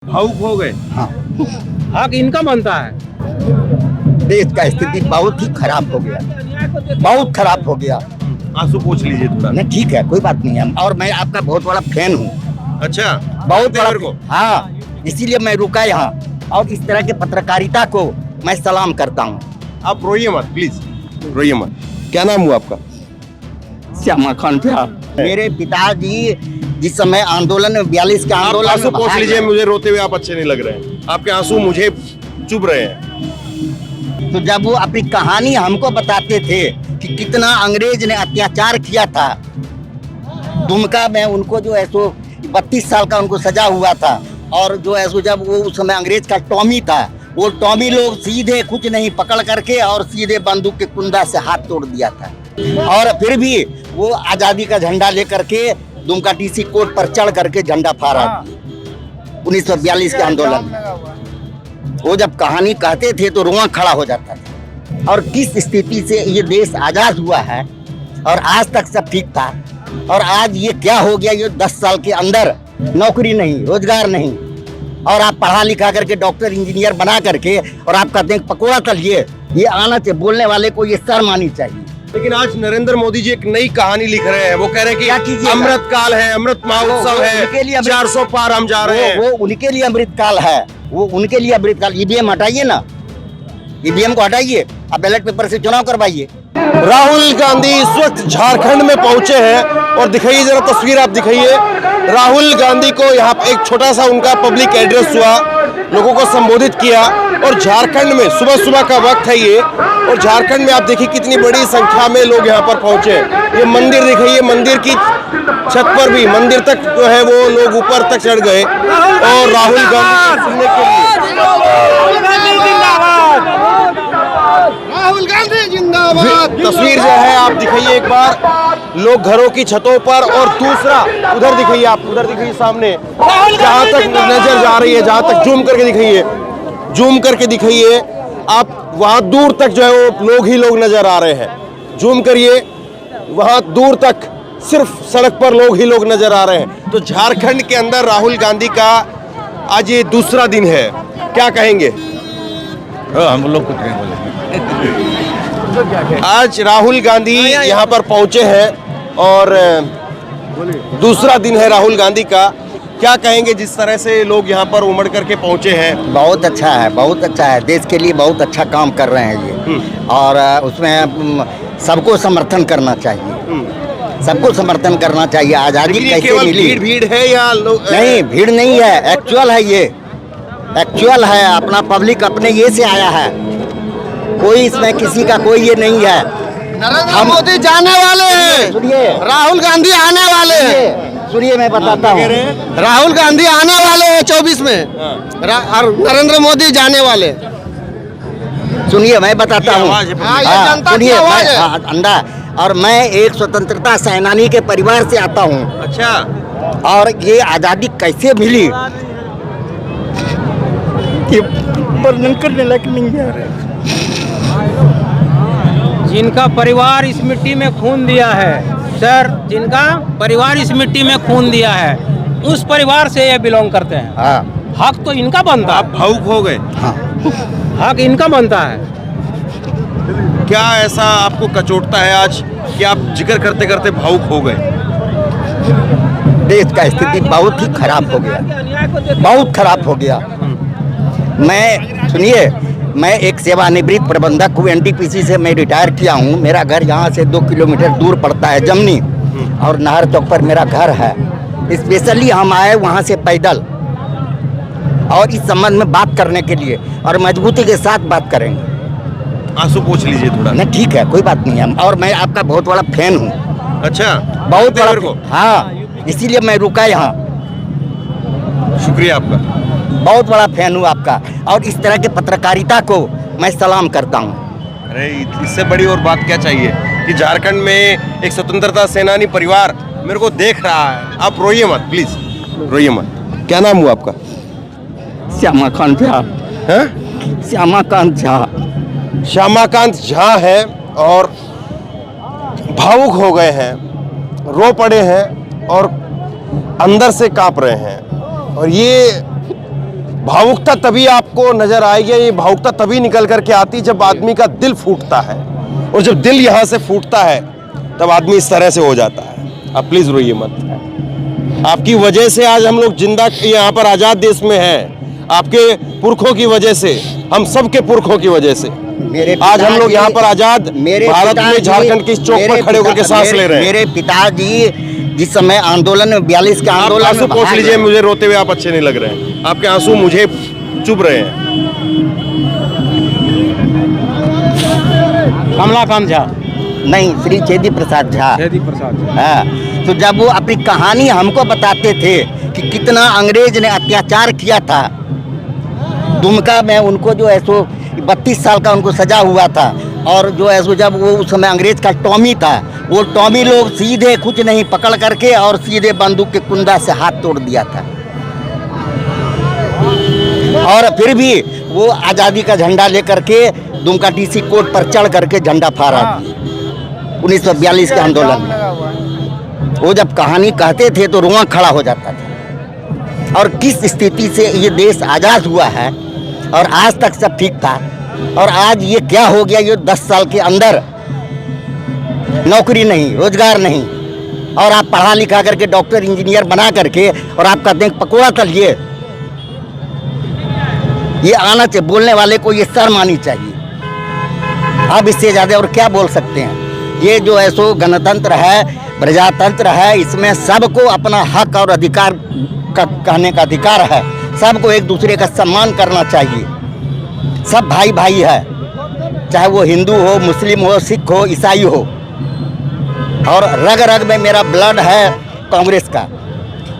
भावुक हो गए। हाँ, हक इनका बनता है। देश का स्थिति बहुत ही खराब हो गया, बहुत खराब हो गया। आंसू पोंछ लीजिए थोड़ा। नहीं ठीक है, कोई बात नहीं है। और मैं आपका बहुत बड़ा फैन हूँ, अच्छा, बहुत देवर बड़ा। को। हाँ, इसीलिए मैं रुका यहाँ और इस तरह के पत्रकारिता को मैं सलाम करता हूँ। आप रोइए मत, प्लीज रोइए मत। क्या नाम हुआ आपका? श्यामा खान झा। मेरे पिताजी जिस समय आंदोलन में 42 के आप आंदोलन आंसू में पोंछ भाग लीजिए, गए। मुझे रोते हुए आप अच्छे नहीं लग रहे हैं। आपके आंसू मुझे चुभ रहे हैं। तो जब वो अपनी कहानी हमको बताते थे कि कितना अंग्रेज ने अत्याचार किया था, दुमका में उनको जो है सो 32 साल का उनको सजा हुआ था। और जो है सो जब वो उस समय अंग्रेज का टॉमी था, वो टॉमी लोग सीधे कुछ नहीं पकड़ करके और सीधे बंदूक के कुंदा से हाथ तोड़ दिया था। और फिर भी वो आजादी का झंडा लेकर के दुमका टीसी कोर्ट पर चढ़ करके झंडा फहरा 1942 के आंदोलन में। वो जब कहानी कहते थे तो रुआं खड़ा हो जाता था। और किस स्थिति से ये देश आजाद हुआ है और आज तक सब ठीक था, और आज ये क्या हो गया। ये 10 साल के अंदर नौकरी नहीं, रोजगार नहीं, और आप पढ़ा लिखा करके डॉक्टर इंजीनियर बना करके और आप कहते हैं पकौड़ा तलिए। ये आना चाहिए, बोलने वाले को ये शर्म आनी चाहिए। लेकिन आज नरेंद्र मोदी जी एक नई कहानी लिख रहे हैं। वो कह रहे हैं क्या कि कीजिएगा? अमृत काल है, अमृत महोत्सव उनके लिए है, 400 पार हम जा रहे हैं। वो उनके लिए अमृत काल है, वो उनके लिए अमृत काल। ईवीएम हटाइए ना, ईवीएम को हटाइए, आप बैलेट पेपर से चुनाव करवाइए। राहुल गांधी इस वक्त झारखंड में पहुंचे हैं और दिखाइए जरा तस्वीर, आप दिखाइए। राहुल गांधी को यहाँ पे एक छोटा सा उनका पब्लिक एड्रेस हुआ, लोगों को संबोधित किया। और झारखंड में सुबह सुबह का वक्त है ये, और झारखंड में आप देखिए कितनी बड़ी संख्या में लोग यहाँ पर पहुंचे। ये मंदिर दिखाइए, मंदिर की छत पर भी, मंदिर तक जो है वो लोग ऊपर तक चढ़ गए और राहुल गांधी को सुनने के लिए। राहुल गांधी जिंदाबाद। तस्वीर जो है आप दिखाइए एक बार, लोग घरों की छतों पर, और दूसरा उधर दिखाइए, आप उधर दिखाइए सामने, जहां तक नजर जा रही है, जहां तक जूम करके दिखाइए, जूम करके दिखाइए आप, वहां दूर तक जो है वो लोग ही लोग नजर आ रहे हैं। जूम करिए, वहां दूर तक सिर्फ सड़क पर लोग ही लोग नजर आ रहे हैं। तो झारखंड के अंदर राहुल गांधी का आज ये दूसरा दिन है, क्या कहेंगे? हम लोग कुछ नहीं बोलेंगे। आज राहुल गांधी यहाँ पर पहुंचे हैं और दूसरा दिन है राहुल गांधी का। क्या कहेंगे जिस तरह से लोग यहाँ पर उमड़ करके पहुंचे हैं? बहुत अच्छा है, बहुत अच्छा है। देश के लिए बहुत अच्छा काम कर रहे हैं ये, और उसमें सबको समर्थन करना चाहिए, सबको समर्थन करना चाहिए। आजादी कैसे केवल मिली? भीड़ है या लोग? नहीं, भीड़ नहीं है, एक्चुअल है ये, एक्चुअल है। अपना पब्लिक अपने ये से आया है, कोई इसमें किसी का कोई ये नहीं है। नरेंद्र मोदी जाने वाले हैं, सुनिए, राहुल गांधी आने वाले हैं। सुनिए मैं बताता हूँ। राहुल गांधी आने वाले हैं 24 में, और नरेंद्र मोदी जाने वाले। सुनिए मैं बताता हूँ। आवाज़ है। हाँ, ये जनता की सुनिए, आवाज़ मैं- है। हाँ, अंडा। और मैं एक स्वतंत्रता सेनानी के परिवार से आता हूँ, अच्छा, और ये आजादी कैसे मिली ये वर्णन करने लायक नहीं है। जिनका परिवार इस मिट्टी में खून दिया है सर, जिनका परिवार इस मिट्टी में खून दिया है, उस परिवार से ये बिलोंग करते हैं। हाँ, हक तो इनका बनता आप है, भावुक हो गए। हाँ। हक इनका बनता है। क्या ऐसा आपको कचोटता है आज कि आप जिक्र करते करते भावुक हो गए? देश का स्थिति बहुत ही खराब हो गया, बहुत खराब हो गया। मैं सुनिए, मैं एक सेवानिवृत्त प्रबंधक हूँ, एनटीपीसी से मैं रिटायर किया हूँ। मेरा घर यहाँ से 2 किलोमीटर दूर पड़ता है, जमनी, और नाहर चौक पर मेरा घर है। स्पेशली हम आए वहाँ से पैदल, और इस संबंध में बात करने के लिए, और मजबूती के साथ बात करेंगे। आंसू पोंछ लीजिए थोड़ा। नहीं ठीक है, कोई बात नहीं है। और मैं आपका बहुत बड़ा फैन हूँ, अच्छा, बहुत देवर बड़ा। को हाँ, इसीलिए मैं रुका यहाँ, शुक्रिया आपका। बहुत बड़ा फैन हूँ आपका, और इस तरह के पत्रकारिता को मैं सलाम करता हूँ। अरे इससे बड़ी और बात क्या चाहिए कि झारखंड में एक स्वतंत्रता सेनानी परिवार मेरे को देख रहा है। आप रोइए मत, प्लीज रोइए मत। क्या नाम हुआ आपका? श्यामाकांत झा। हैं? श्यामाकांत झा। श्यामाकांत झा है और भावुक हो गए हैं, रो पड़े हैं और अंदर से कांप रहे हैं। और ये भावुकता तभी आपको नजर आएगी, ये भावुकता तभी निकल करके आती जब आदमी का दिल फूटता है, और जब दिल यहाँ से फूटता है तब आदमी इस तरह से हो जाता है। आप प्लीज रोइए मत। आपकी वजह से आज हम लोग जिंदा यहाँ पर आजाद देश में हैं, आपके पुरखों की वजह से, हम सबके पुरखों की वजह से आज हम लोग यहाँ पर आजाद भारत में झारखंड की चौक पर खड़े होकर के सांस ले रहे हैं। मेरे पिताजी जिस समय आंदोलन में 42 के आंदोलन आंसू पोंछ लीजिए, मुझे रोते हुए आप अच्छे नहीं लग रहे हैं, आपके आंसू मुझे चुभ रहे हैं। कमलाकांत झा, नहीं, श्री चेदी प्रसाद झा। जयदीप प्रसाद। हाँ, तो जब वो अपनी कहानी हमको बताते थे कि कितना अंग्रेज ने अत्याचार किया था, दुमका में उनको जो है सो 32 साल का उनको सजा हुआ था, और जो है सो जब वो उस समय अंग्रेज का टॉमी था, वो टॉमी लोग सीधे कुछ नहीं पकड़ करके और सीधे बंदूक के कुंदा से हाथ तोड़ दिया था, और फिर भी वो आज़ादी का झंडा लेकर के दुमका डीसी कोर्ट पर चढ़ करके झंडा फहरा 1942 के आंदोलन में। वो जब कहानी कहते थे तो रोआं खड़ा हो जाता था। और किस स्थिति से ये देश आज़ाद हुआ है, और आज तक सब ठीक था, और आज ये क्या हो गया, ये 10 साल के अंदर नौकरी नहीं, रोजगार नहीं, और आप पढ़ा लिखा करके डॉक्टर इंजीनियर बना करके और आप कहते हैं पकौड़ा तलिए। ये आना चाहिए, बोलने वाले को ये शर्म आनी चाहिए। अब इससे ज़्यादा और क्या बोल सकते हैं। ये जो है सो गणतंत्र है, प्रजातंत्र है, इसमें सबको अपना हक और अधिकार का कहने का अधिकार है, सबको एक दूसरे का सम्मान करना चाहिए। सब भाई भाई है, चाहे वो हिंदू हो, मुस्लिम हो, सिख हो, ईसाई हो, और रग रग में मेरा ब्लड है कांग्रेस का।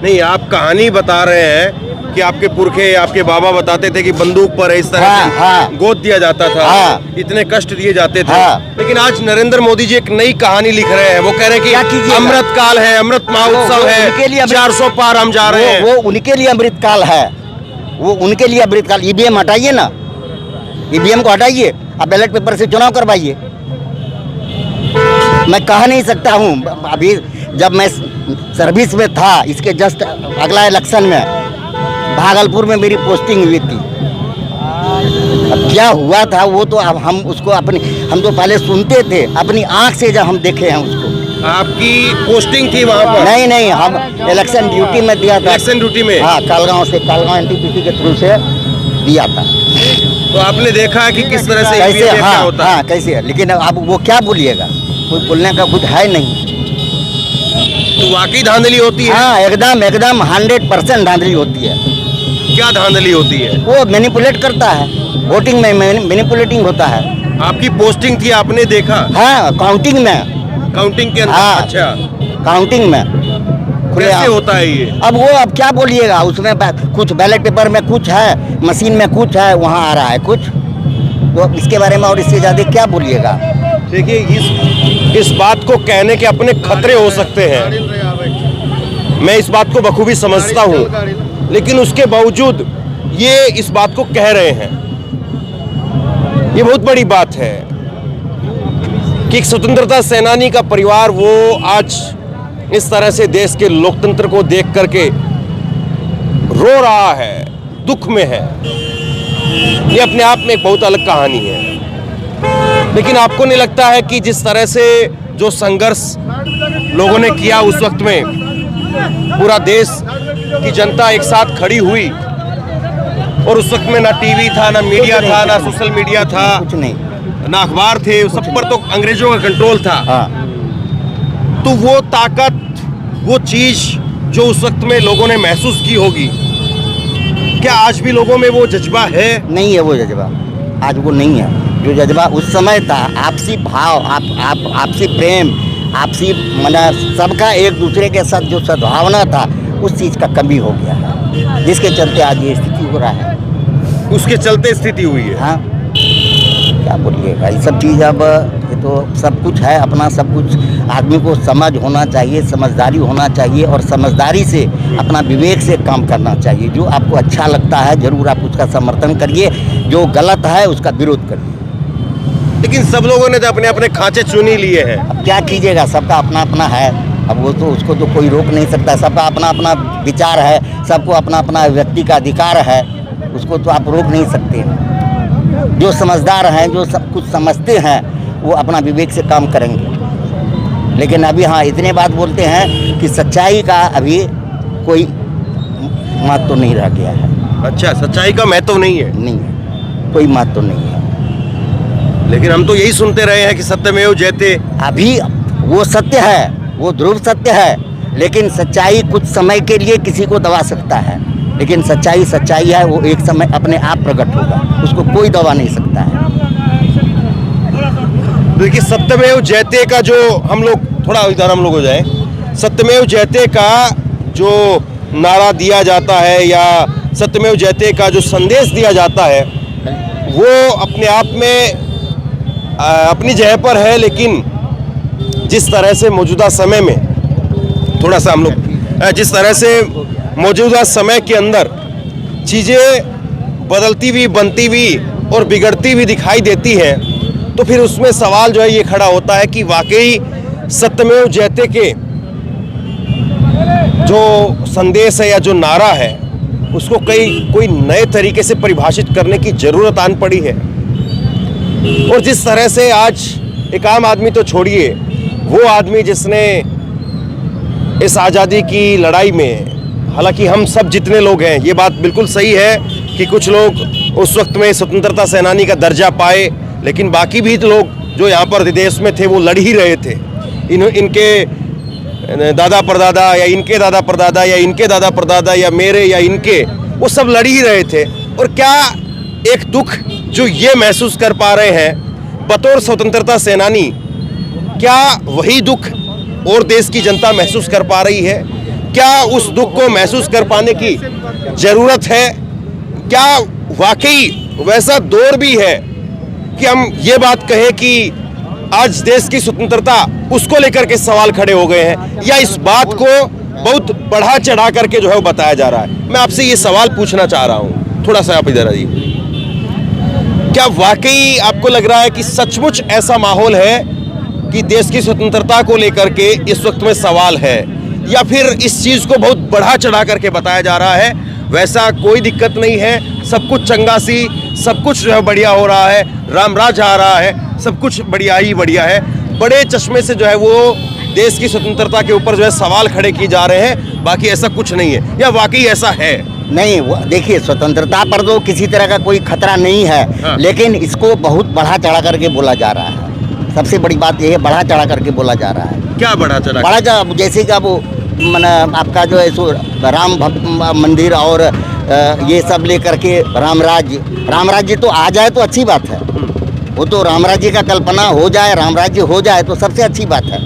नहीं, आप कहानी बता रहे हैं कि आपके पुरखे, आपके बाबा बताते थे कि बंदूक पर इस तरह से गोद दिया जाता था, इतने कष्ट दिए जाते थे, लेकिन आज नरेंद्र मोदी जी एक नई कहानी लिख रहे हैं। वो कह रहे हैं कि अमृत काल है, अमृत महोत्सव है, उनके लिए 400 पार हम जा रहे हैं। वो उनके लिए अमृत काल है, वो उनके लिए अमृत काल। ईवीएम हटाइए ना, ईवीएम को हटाइए, आप बैलेट पेपर से चुनाव करवाइए। मैं कह नहीं सकता हूँ, अभी जब मैं सर्विस में था, इसके जस्ट अगला इलेक्शन में भागलपुर में मेरी पोस्टिंग हुई थी। अब क्या हुआ था वो तो अब हम उसको हम तो पहले सुनते थे, अपनी आंख से जब हम देखे हैं उसको। आपकी पोस्टिंग थी वहाँ पर? नहीं, हम इलेक्शन ड्यूटी में दिया था। इलेक्शन ड्यूटी में? हाँ, कालगांव एनटीपीसी के थ्रू से दिया था। तो आपने देखा कि किस तरह से कैसे, क्या होता है? हाँ, कैसे है, लेकिन अब वो क्या बोलिएगा, कोई बोलने का कुछ है नहीं। तो वाकई धांधली होती है? हाँ, एकदम 100% धांधली होती है। क्या धांधली होती है? वो मैनिपुलेट करता है, वोटिंग में मैनिपुलेटिंग होता है। आपकी पोस्टिंग थी, आपने देखा? हाँ, काउंटिंग में। काउंटिंग के अंदर? हाँ, अच्छा, काउंटिंग में कैसे होता है ये? अब क्या बोलिएगा, उसमें कुछ बैलेट पेपर में कुछ है, मशीन में कुछ है, वहाँ आ रहा है कुछ, तो इसके बारे में और इससे ज़्यादा क्या बोलिएगा। देखिए, इस बात को कहने के अपने खतरे हो सकते हैं, मैं इस बात को बखूबी समझता हूँ, लेकिन उसके बावजूद ये इस बात को कह रहे हैं, ये बहुत बड़ी बात है कि एक स्वतंत्रता सेनानी का परिवार वो आज इस तरह से देश के लोकतंत्र को देख करके रो रहा है, दुख में है। ये अपने आप में एक बहुत अलग कहानी है। लेकिन आपको नहीं लगता है कि जिस तरह से जो संघर्ष लोगों ने किया उस वक्त में, पूरा देश की जनता एक साथ खड़ी हुई, और उस वक्त में ना टीवी था, ना मीडिया था, ना सोशल मीडिया था, कुछ नहीं, ना अखबार थे, सब पर तो अंग्रेजों का कंट्रोल था। हाँ। तो वो ताकत, वो चीज जो उस वक्त में लोगों ने महसूस की होगी, क्या आज भी लोगों में वो जज्बा है? नहीं है वो जज्बा, आज वो नहीं है जो जज्बा उस समय था। आपसी भाव, आपसी प्रेम, आपसी मना, सबका एक दूसरे के साथ जो सद्भावना था, उस चीज़ का कमी हो गया है, जिसके चलते आज ये स्थिति हो रहा है। उसके चलते स्थिति हुई है। हाँ, क्या बोलिएगा, ये सब चीज़ अब ये तो सब कुछ है अपना, सब कुछ आदमी को समझ होना चाहिए, समझदारी होना चाहिए, और समझदारी से अपना विवेक से काम करना चाहिए। जो आपको अच्छा लगता है जरूर आप उसका समर्थन करिए, जो गलत है उसका विरोध करिए। लेकिन सब लोगों ने तो अपने अपने खांचे चुन ही लिए हैं। अब क्या कीजिएगा, सबका अपना अपना है, अब वो तो उसको तो कोई रोक नहीं सकता, सबका अपना अपना विचार है, सबको अपना अपना व्यक्ति का अधिकार है, उसको तो आप रोक नहीं सकते। जो समझदार हैं, जो सब कुछ समझते हैं, वो अपना विवेक से काम करेंगे। लेकिन अभी हाँ इतने बात बोलते हैं कि सच्चाई का अभी कोई महत्व नहीं रह गया है। अच्छा, सच्चाई का महत्व नहीं है। नहीं है, कोई महत्व नहीं है। लेकिन हम तो यही सुनते रहे हैं कि सत्यमेव जयते। अभी वो सत्य है, वो ध्रुव सत्य है, लेकिन सच्चाई कुछ समय के लिए किसी को दबा सकता है, लेकिन सच्चाई सच्चाई है, वो एक समय अपने आप प्रकट होगा, उसको कोई दबा नहीं सकता है। देखिए, सत्यमेव जयते का जो हम लोग थोड़ा इधर हम लोग हो जाए, सत्यमेव जयते का जो नारा दिया जाता है या सत्यमेव जयते का जो संदेश दिया जाता है, वो अपने आप में अपनी जगह पर है। लेकिन जिस तरह से मौजूदा समय में थोड़ा सा हम लोग जिस तरह से मौजूदा समय के अंदर चीज़ें बदलती हुई, बनती हुई और बिगड़ती हुई दिखाई देती हैं, तो फिर उसमें सवाल जो है ये खड़ा होता है कि वाकई सत्यमेव जयते के जो संदेश है या जो नारा है, उसको कोई नए तरीके से परिभाषित करने की ज़रूरत आन पड़ी है। और जिस तरह से आज एक आम आदमी तो छोड़िए, वो आदमी जिसने इस आज़ादी की लड़ाई में, हालांकि हम सब जितने लोग हैं, ये बात बिल्कुल सही है कि कुछ लोग उस वक्त में स्वतंत्रता सेनानी का दर्जा पाए, लेकिन बाकी भी लोग जो यहाँ पर देश में थे वो लड़ ही रहे थे। इनके दादा परदादा या इनके दादा परदादा या इनके दादा परदादा या मेरे या इनके, वो सब लड़ ही रहे थे। और क्या एक दुख जो ये महसूस कर पा रहे हैं बतौर स्वतंत्रता सेनानी, क्या वही दुख और देश की जनता महसूस कर पा रही है? क्या उस दुख को महसूस कर पाने की ज़रूरत है? क्या वाकई वैसा दौर भी है कि हम ये बात कहें कि आज देश की स्वतंत्रता, उसको लेकर के सवाल खड़े हो गए हैं, या इस बात को बहुत बढ़ा चढ़ा करके जो है वो बताया जा रहा है? मैं आपसे ये सवाल पूछना चाह रहा हूँ, थोड़ा सा आप इधर आइए। क्या वाकई आपको लग रहा है कि सचमुच ऐसा माहौल है कि देश की स्वतंत्रता को लेकर के इस वक्त में सवाल है, या फिर इस चीज़ को बहुत बढ़ा चढ़ा करके बताया जा रहा है? वैसा कोई दिक्कत नहीं है, सब कुछ चंगा सी, सब कुछ जो है बढ़िया हो रहा है, रामराज आ रहा है, सब कुछ बढ़िया ही बढ़िया है। बड़े चश्मे से जो है वो देश की स्वतंत्रता के ऊपर जो है सवाल खड़े किए जा रहे हैं, बाकी ऐसा कुछ नहीं है, या वाकई ऐसा है? नहीं, वो देखिए, स्वतंत्रता पर तो किसी तरह का कोई खतरा नहीं है। हाँ। लेकिन इसको बहुत बढ़ा चढ़ा करके बोला जा रहा है। सबसे बड़ी बात यह है, बढ़ा चढ़ा करके बोला जा रहा है। क्या बढ़ा चढ़ा? बढ़ा चढ़ा, जैसे कि अब मैंने आपका जो है सो राम मंदिर और ये सब लेकर के रामराज्य तो आ जाए तो अच्छी बात है। वो तो रामराज्य का कल्पना हो जाए, रामराज्य हो जाए तो सबसे अच्छी बात है,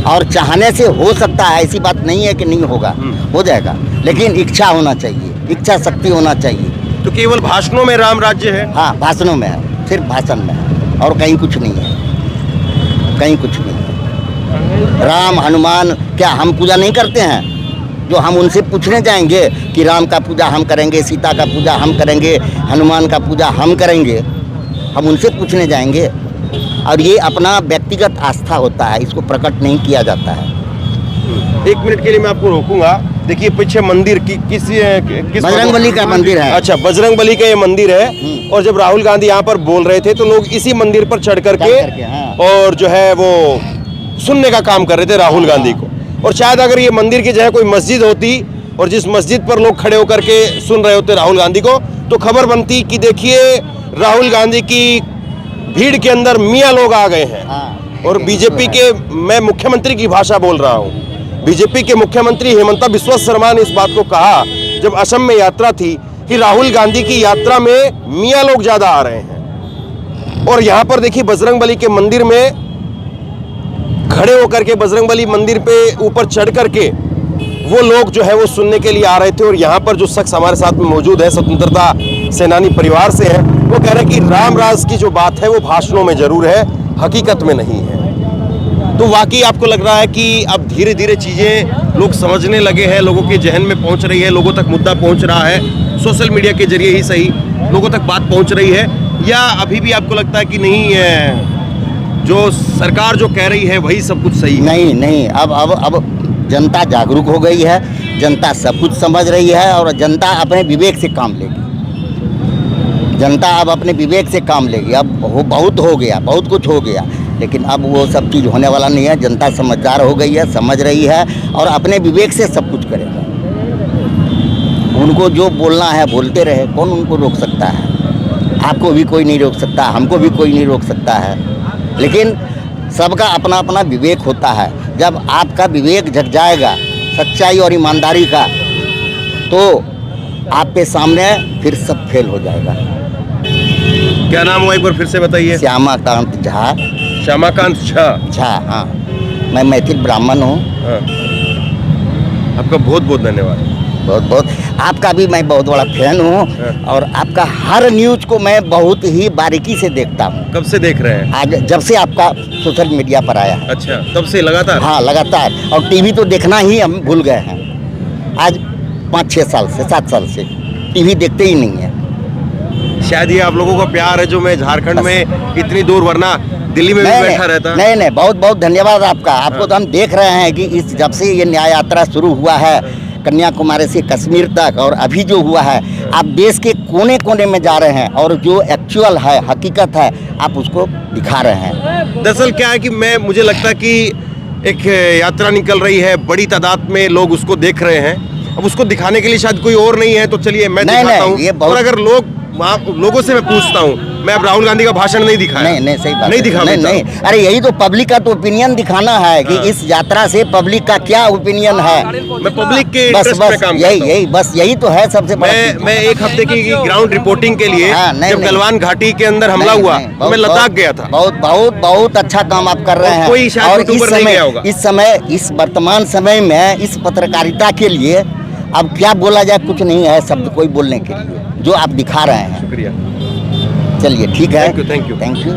और चाहने से हो सकता है, ऐसी बात नहीं है कि नहीं होगा, हो जाएगा। लेकिन इच्छा होना चाहिए, इच्छा शक्ति होना चाहिए। तो केवल भाषणों में राम राज्य है? हाँ, भाषणों में है, सिर्फ भाषण में है, और कहीं कुछ नहीं है, कहीं कुछ नहीं है। राम हनुमान क्या हम पूजा नहीं करते हैं? जो हम उनसे पूछने जाएंगे कि राम का पूजा हम करेंगे, सीता का पूजा हम करेंगे, हनुमान का पूजा हम करेंगे, हम उनसे पूछने जाएंगे। और ये अपना व्यक्तिगत आस्था होता है, इसको प्रकट नहीं किया जाता है। एक मिनट के लिए मैं आपको रोकूंगा। देखिए पीछे मंदिर किस बजरंगबली का मंदिर है। अच्छा, बजरंगबली का ये मंदिर है। और जब राहुल गांधी यहाँ पर बोल रहे थे तो लोग इसी मंदिर पर चढ़ करके हाँ। और जो है वो सुनने का काम कर रहे थे राहुल गांधी को। और शायद अगर ये मंदिर की जगह कोई मस्जिद होती और जिस मस्जिद पर लोग खड़े होकर के सुन रहे होते राहुल गांधी को, तो खबर बनती कि देखिए राहुल गांधी की भीड़ के अंदर मियाँ लोग आ गए हैं। हाँ। और बीजेपी के, मैं मुख्यमंत्री की भाषा बोल रहा हूँ, बीजेपी के मुख्यमंत्री हेमंता बिस्वा शर्मा ने इस बात को कहा जब असम में यात्रा थी कि राहुल गांधी की यात्रा में मियाँ लोग ज्यादा आ रहे हैं। और यहाँ पर देखिए बजरंगबली के मंदिर में खड़े होकर के, बजरंगबली मंदिर पे ऊपर चढ़ करके वो लोग जो है वो सुनने के लिए आ रहे थे। और यहाँ पर जो शख्स हमारे साथ में मौजूद है, स्वतंत्रता सेनानी परिवार से है, वो कह रहे हैं कि राम राज की जो बात है वो भाषणों में जरूर है, हकीकत में नहीं है। तो वाकई आपको लग रहा है कि अब धीरे धीरे चीज़ें लोग समझने लगे हैं, लोगों के जहन में पहुंच रही है, लोगों तक मुद्दा पहुंच रहा है, सोशल मीडिया के जरिए ही सही लोगों तक बात पहुंच रही है? या अभी भी आपको लगता है कि नहीं है, जो सरकार जो कह रही है वही सब कुछ सही है? नहीं नहीं, अब जनता जागरूक हो गई है, जनता सब कुछ समझ रही है और जनता अपने विवेक से काम लेगी। जनता अब अपने विवेक से काम लेगी। अब बहुत हो गया, बहुत कुछ हो गया, लेकिन अब वो सब चीज़ होने वाला नहीं है। जनता समझदार हो गई है, समझ रही है और अपने विवेक से सब कुछ करेगा। उनको जो बोलना है बोलते रहे, कौन उनको रोक सकता है? आपको भी कोई नहीं रोक सकता, हमको भी कोई नहीं रोक सकता है। लेकिन सबका अपना अपना विवेक होता है। जब आपका विवेक जग जाएगा सच्चाई और ईमानदारी का, तो आपके सामने फिर सब फेल हो जाएगा। क्या नाम हुआ एक बार फिर से बताइए? श्यामाकांत झा। श्यामाकांत झा। हाँ, मैं मैथिल ब्राह्मण हूँ। हाँ। आपका बहुत बहुत धन्यवाद। बहुत बहुत आपका भी मैं बहुत बड़ा फैन हूँ और आपका हर न्यूज़ को मैं बहुत ही बारीकी से देखता हूँ। कब से देख रहे हैं? आज जब से आपका सोशल मीडिया पर आया है। अच्छा, तब से लगातार? हाँ, लगातार। और टीवी तो देखना ही हम भूल गए हैं। आज 5-6 साल से, 7 साल से टीवी देखते ही नहीं है। शायद ये आप लोगों का प्यार है जो मैं झारखंड में इतनी दूर, वरना दिल्ली में भी बैठा रहता। नहीं, बहुत बहुत धन्यवाद आपका। आपको तो हम देख रहे हैं कि इस जब से ये न्याय यात्रा शुरू हुआ है कन्याकुमारी से कश्मीर तक, और अभी जो हुआ है, आप देश के कोने कोने में जा रहे हैं और जो एक्चुअल है, हकीकत है, आप उसको दिखा रहे हैं। दरअसल क्या है कि मुझे लगता है कि एक यात्रा निकल रही है, बड़ी तादाद में लोग उसको देख रहे हैं। अब उसको दिखाने के लिए शायद कोई और नहीं है, तो चलिए मैं दिखाता हूँ। और अगर लोगों से मैं पूछता हूँ, मैं अब राहुल गांधी का भाषण नहीं दिखाया। नहीं, सही बात नहीं दिखा। नहीं। अरे यही तो पब्लिक का तो ओपिनियन दिखाना है कि इस यात्रा से पब्लिक का क्या ओपिनियन है। मैं पब्लिक के बस इंटरेस्ट में काम करता हूं। यही तो है सबसे बड़ा। मैं एक हफ्ते की ग्राउंड रिपोर्टिंग के लिए जब गलवान घाटी के अंदर हमला हुआ तो मैं लद्दाख गया था। बहुत अच्छा काम आप कर रहे हैं। कोई शायद यूट्यूबर नहीं गया होगा। इस वर्तमान समय में इस पत्रकारिता के लिए अब क्या बोला जाए, कुछ नहीं है शब्द कोई बोलने के लिए, जो आप दिखा रहे हैं। शुक्रिया। चलिए ठीक है, थैंक यू। Thank you.